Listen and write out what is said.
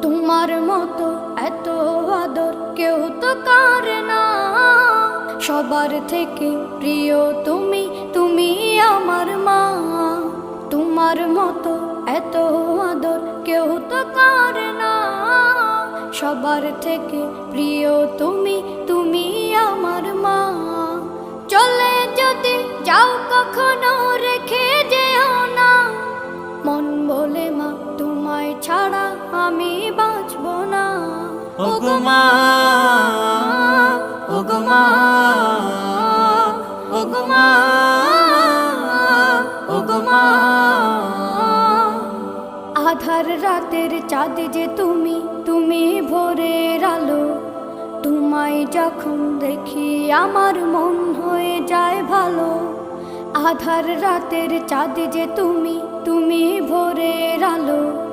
তোমার মতো এত আদর কেউ তো করে না। সবার থেকে প্রিয় তুমি, তুমি আমার মা। তোমার মতো এত আদর কেউ তো করে না। সবার থেকে প্রিয় তুমি, তুমি আমার মা। চলে যদি যাও কখনো রেখে যেও না। মন বলে মা তোমায় ছাড়া আমি বাঁচব না। ওগো মা, ওগো মা, ওগো মা, ওগো মা। আধার রাতের চাঁদ যে তুমি, তুমি ভোরের আলো। তোমায় যখন দেখি আমার মন হয়ে যায় ভালো। আধার রাতের চাঁদ যে তুমি, তুমি ভোরের আলো।